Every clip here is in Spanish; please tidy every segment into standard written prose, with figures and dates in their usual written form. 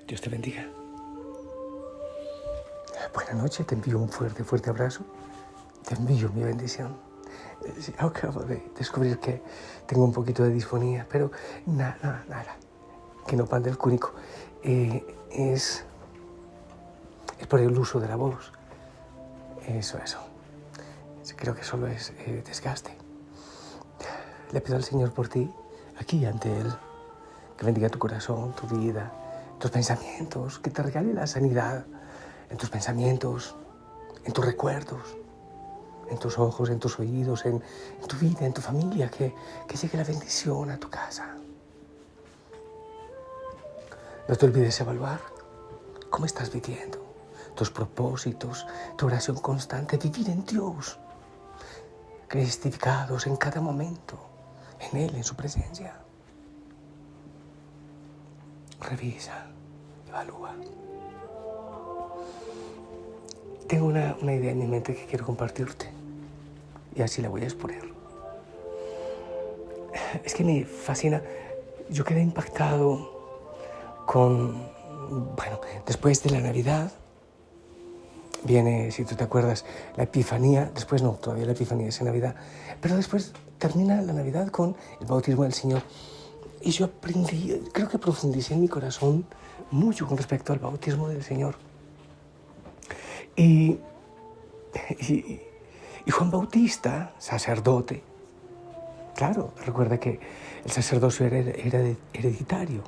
Dios te bendiga. Buenas noches, te envío un fuerte abrazo. Te envío mi bendición. Acabo de descubrir que tengo un poquito de disfonía, pero nada, que no panda el cúnico. Es por el uso de la voz. Eso. Creo que solo es desgaste. Le pido al Señor por ti, aquí ante Él, que bendiga tu corazón, tu vida, tus pensamientos, que te regale la sanidad en tus pensamientos, en tus recuerdos, en tus ojos, en tus oídos, en tu vida, en tu familia, que llegue la bendición a tu casa. No te olvides evaluar cómo estás viviendo, tus propósitos, tu oración constante, vivir en Dios, cristificados en cada momento, en Él, en su presencia. Revisa, evalúa. Tengo una idea en mi mente que quiero compartirte y así la voy a exponer. Es que me fascina. Yo quedé impactado después de la Navidad viene, si tú te acuerdas, la Epifanía. Después no, todavía la Epifanía es en Navidad. Pero después termina la Navidad con el bautismo del Señor. Y yo aprendí, creo que profundicé en mi corazón mucho con respecto al bautismo del Señor. Y Juan Bautista, sacerdote, claro, recuerda que el sacerdocio era hereditario.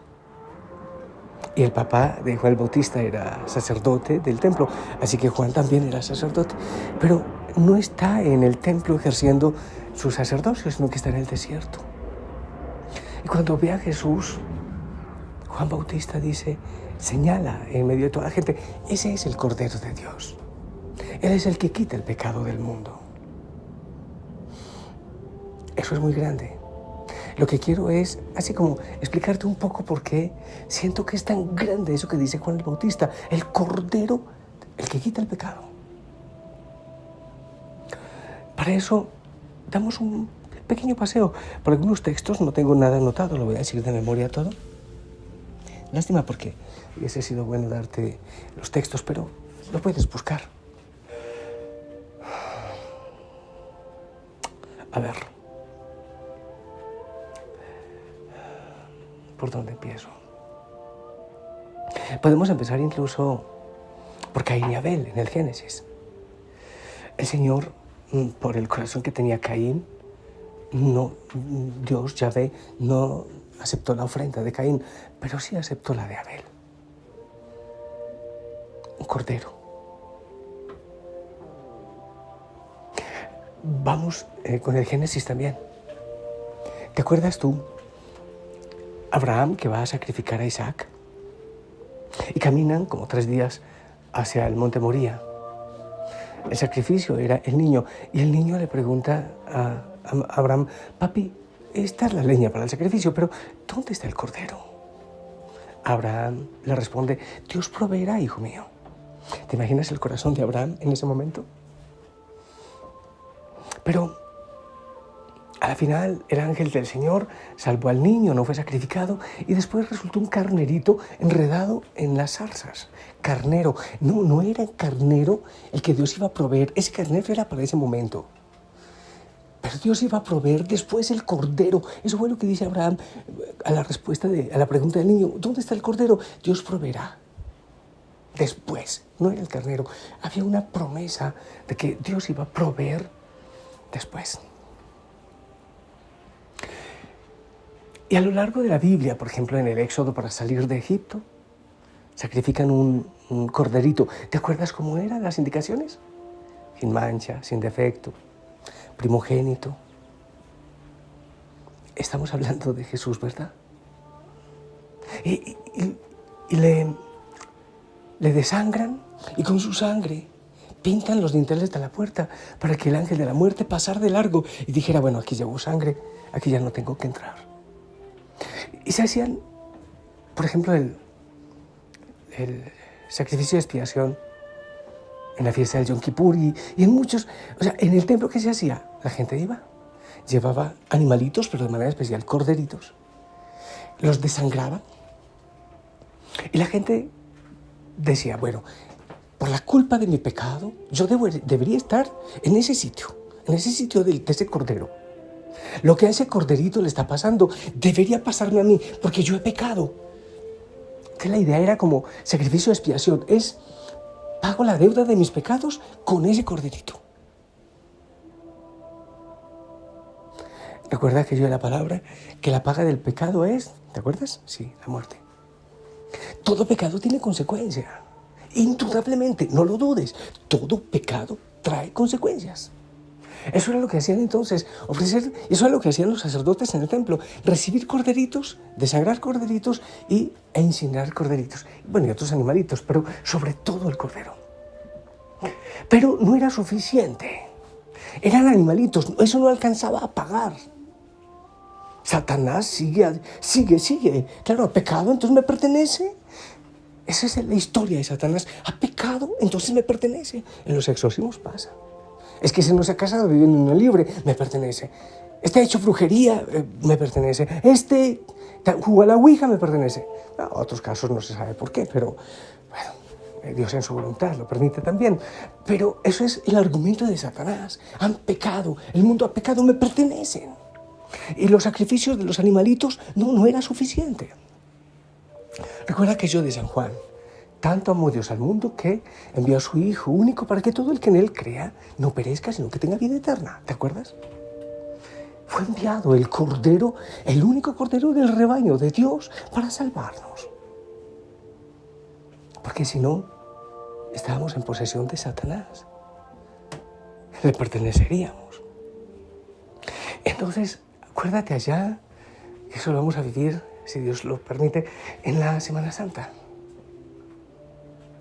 Y el papá de Juan Bautista era sacerdote del templo, así que Juan también era sacerdote. Pero no está en el templo ejerciendo su sacerdocio, sino que está en el desierto. Y cuando ve a Jesús, Juan Bautista señala en medio de toda la gente, ese es el Cordero de Dios. Él es el que quita el pecado del mundo. Eso es muy grande. Lo que quiero es, así como explicarte un poco por qué siento que es tan grande eso que dice Juan el Bautista, el Cordero, el que quita el pecado. Para eso damos un pequeño paseo por algunos textos, no tengo nada anotado, lo voy a decir de memoria todo. Lástima porque hubiese sido bueno darte los textos, pero lo puedes buscar. A ver, ¿por dónde empiezo? Podemos empezar incluso por Caín y Abel en el Génesis. El Señor, por el corazón que tenía Caín, Dios, Yahvé, no aceptó la ofrenda de Caín, pero sí aceptó la de Abel. Un cordero. Vamos con el Génesis también. ¿Te acuerdas tú? Abraham, que va a sacrificar a Isaac, y caminan como 3 días hacia el monte Moría. El sacrificio era el niño, y el niño le pregunta a Abraham, papi, esta es la leña para el sacrificio, pero ¿dónde está el cordero? Abraham le responde, Dios proveerá, hijo mío. ¿Te imaginas el corazón de Abraham en ese momento? Pero al final el ángel del Señor salvó al niño, no fue sacrificado, y después resultó un carnerito enredado en las zarzas. Carnero, no era el carnero el que Dios iba a proveer, ese carnero era para ese momento. Pero Dios iba a proveer después el cordero. Eso fue lo que dice Abraham a la pregunta del niño, ¿dónde está el cordero? Dios proveerá. Después, no era el carnero. Había una promesa de que Dios iba a proveer después. Y a lo largo de la Biblia, por ejemplo, en el Éxodo para salir de Egipto, sacrifican un corderito. ¿Te acuerdas cómo eran las indicaciones? Sin mancha, sin defecto, primogénito. Estamos hablando de Jesús, ¿verdad? Y le desangran y con su sangre pintan los dinteles de la puerta para que el ángel de la muerte pasara de largo y dijera, bueno, aquí llevo sangre, aquí ya no tengo que entrar. Y se hacían, por ejemplo, el sacrificio de expiación en la fiesta del Yom Kippur y en muchos, en el templo que se hacía, la gente llevaba animalitos, pero de manera especial corderitos, los desangraban y la gente decía, bueno, por la culpa de mi pecado, yo debería estar en ese sitio de ese cordero. Lo que a ese corderito le está pasando debería pasarme a mí, porque yo he pecado. Que la idea era como sacrificio de expiación, pago la deuda de mis pecados con ese corderito. Recuerda que yo de la palabra, que la paga del pecado es, ¿te acuerdas? Sí, la muerte. Todo pecado tiene consecuencia. Indudablemente, no lo dudes, todo pecado trae consecuencias. Eso era lo que hacían entonces, eso era lo que hacían los sacerdotes en el templo, recibir corderitos, desangrar corderitos e incinerar corderitos. Bueno, y otros animalitos, pero sobre todo el cordero. Pero no era suficiente, eran animalitos, eso no alcanzaba a pagar. Satanás sigue. Claro, ha pecado, entonces me pertenece. Esa es la historia de Satanás. Ha pecado, entonces me pertenece. En los exorcismos pasa. Es que se nos ha casado viviendo en unión libre, me pertenece. Este ha hecho brujería, me pertenece. Este jugó a la ouija, me pertenece. En otros casos no se sabe por qué, pero bueno, Dios en su voluntad lo permite también. Pero eso es el argumento de Satanás. Han pecado, el mundo ha pecado, me pertenecen. Y los sacrificios de los animalitos no era suficiente. Recuerda aquello de San Juan. Tanto amó Dios al mundo que envió a su Hijo único para que todo el que en Él crea no perezca, sino que tenga vida eterna. ¿Te acuerdas? Fue enviado el Cordero, el único Cordero del rebaño de Dios para salvarnos. Porque si no, estábamos en posesión de Satanás. Le perteneceríamos. Entonces, acuérdate allá, que eso lo vamos a vivir, si Dios lo permite, en la Semana Santa.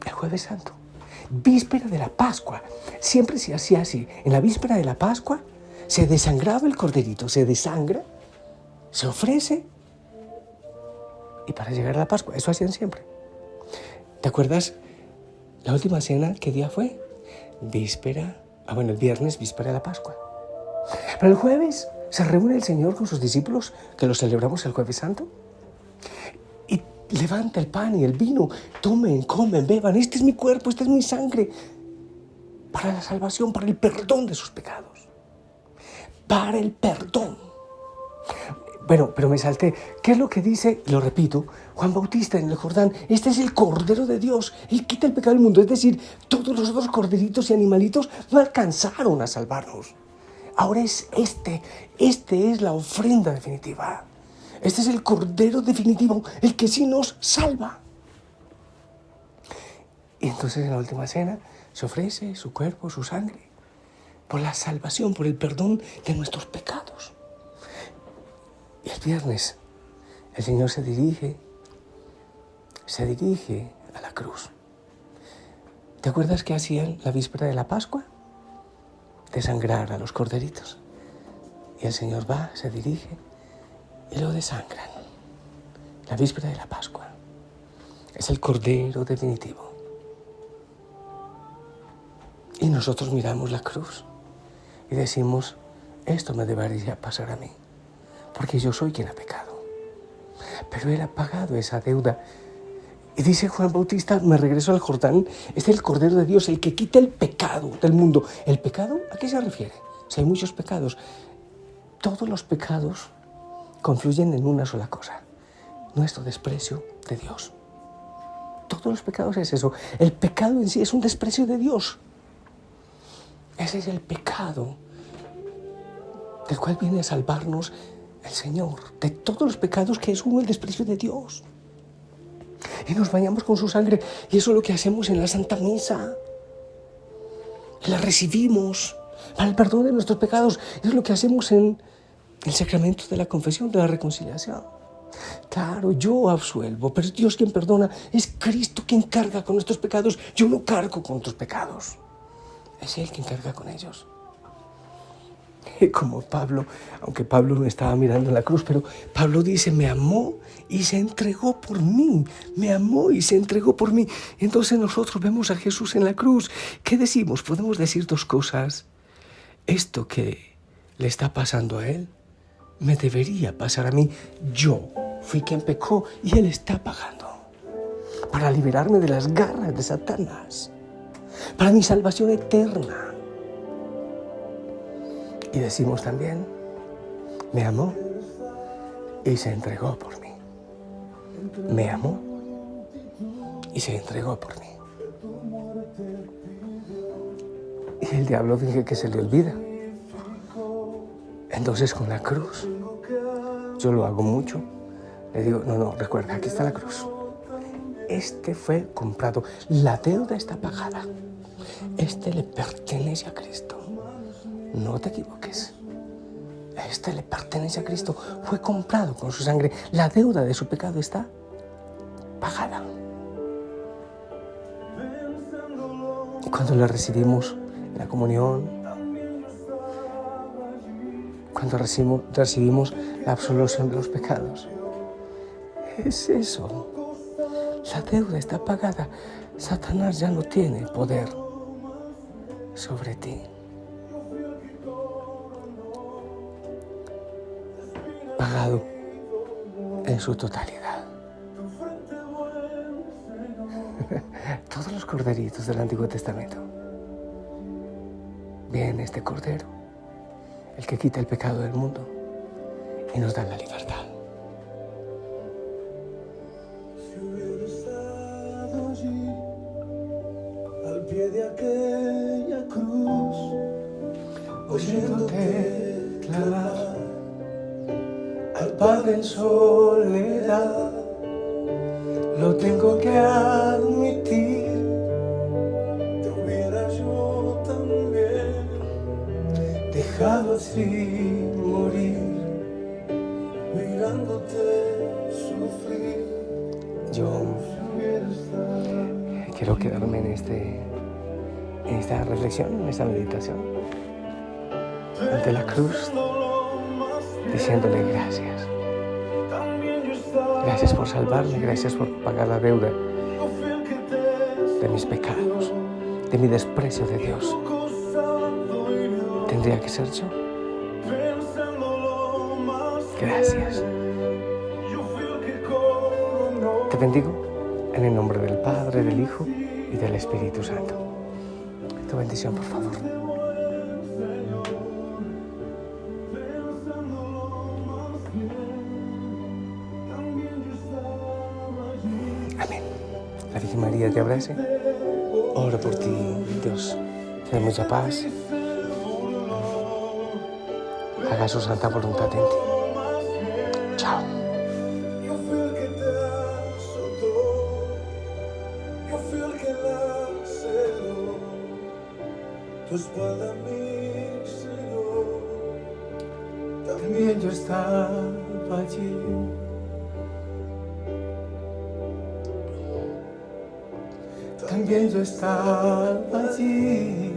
El Jueves Santo, víspera de la Pascua. Siempre se hacía así. En la víspera de la Pascua se desangraba el corderito, se desangra, se ofrece y para llegar a la Pascua, eso hacían siempre. ¿Te acuerdas la última cena? ¿Qué día fue? El viernes, víspera de la Pascua. Pero el jueves se reúne el Señor con sus discípulos, que lo celebramos el Jueves Santo, y levanta el pan y el vino, tomen, comen, beban, este es mi cuerpo, esta es mi sangre, para la salvación, para el perdón de sus pecados, para el perdón. Bueno, pero me salté. ¿Qué es lo que dice? Lo repito, Juan Bautista en el Jordán, este es el Cordero de Dios, Él quita el pecado del mundo, es decir, todos los otros corderitos y animalitos no alcanzaron a salvarnos. Ahora es este es la ofrenda definitiva. Este es el Cordero definitivo, el que sí nos salva. Y entonces en la última cena se ofrece su cuerpo, su sangre, por la salvación, por el perdón de nuestros pecados. Y el viernes el Señor se dirige a la cruz. ¿Te acuerdas qué hacían la víspera de la Pascua? Desangrar a los corderitos. Y el Señor va, se dirige y lo desangran. La víspera de la Pascua. Es el Cordero definitivo. Y nosotros miramos la cruz y decimos, esto me debería pasar a mí, porque yo soy quien ha pecado. Pero Él ha pagado esa deuda. Y dice Juan Bautista, me regreso al Jordán, es el Cordero de Dios, el que quita el pecado del mundo. ¿El pecado? ¿A qué se refiere? Si hay muchos pecados. Todos los pecados confluyen en una sola cosa, nuestro desprecio de Dios. Todos los pecados es eso. El pecado en sí es un desprecio de Dios. Ese es el pecado del cual viene a salvarnos el Señor, de todos los pecados que es uno el desprecio de Dios. Y nos bañamos con su sangre, y eso es lo que hacemos en la Santa Misa. La recibimos para el perdón de nuestros pecados. Eso es lo que hacemos en el sacramento de la confesión, de la reconciliación. Claro, yo absuelvo, pero es Dios quien perdona. Es Cristo quien carga con nuestros pecados. Yo no cargo con tus pecados. Es Él quien carga con ellos. Como Pablo, aunque Pablo no estaba mirando en la cruz, pero Pablo dice, me amó y se entregó por mí. Me amó y se entregó por mí. Entonces nosotros vemos a Jesús en la cruz. ¿Qué decimos? Podemos decir dos cosas. Esto que le está pasando a Él, me debería pasar a mí. Yo fui quien pecó y Él está pagando. para liberarme de las garras de Satanás, para mi salvación eterna. Y decimos también, me amó y se entregó por mí. Me amó y se entregó por mí. Y el diablo dice que se le olvida. Entonces con la cruz, yo lo hago mucho, le digo, no, recuerda, aquí está la cruz. Este fue comprado, la deuda está pagada. Este le pertenece a Cristo. No te equivoques. Este le pertenece a Cristo. Fue comprado con su sangre. La deuda de su pecado está pagada. Y cuando la recibimos en la comunión, cuando recibimos la absolución de los pecados, es eso. La deuda está pagada. Satanás ya no tiene poder sobre ti. Pagado en su totalidad. Todos los corderitos del Antiguo Testamento. Viene este cordero, el que quita el pecado del mundo y nos da la libertad. Si hubiera estado allí, al pie de aquella cruz, oyéndote clamar al Padre en soledad, lo tengo que admitir, te hubiera yo también dejado así morir, mirándote sufrir. Yo quiero quedarme en esta reflexión, en esta meditación, ante la cruz, diciéndole gracias. Gracias por salvarme, gracias por pagar la deuda de mis pecados, de mi desprecio de Dios. ¿Tendría que ser yo? Gracias. Te bendigo en el nombre del Padre, del Hijo y del Espíritu Santo. Tu bendición, por favor. Amén. La Virgen María te abrace. Oro por ti, Dios. Te dé mucha paz. Haga su santa voluntad en ti. Chao. Yo fui el que te azotó, yo fui el que laceró, tu espalda me hirió. También yo estaba allí. También yo estaba allí.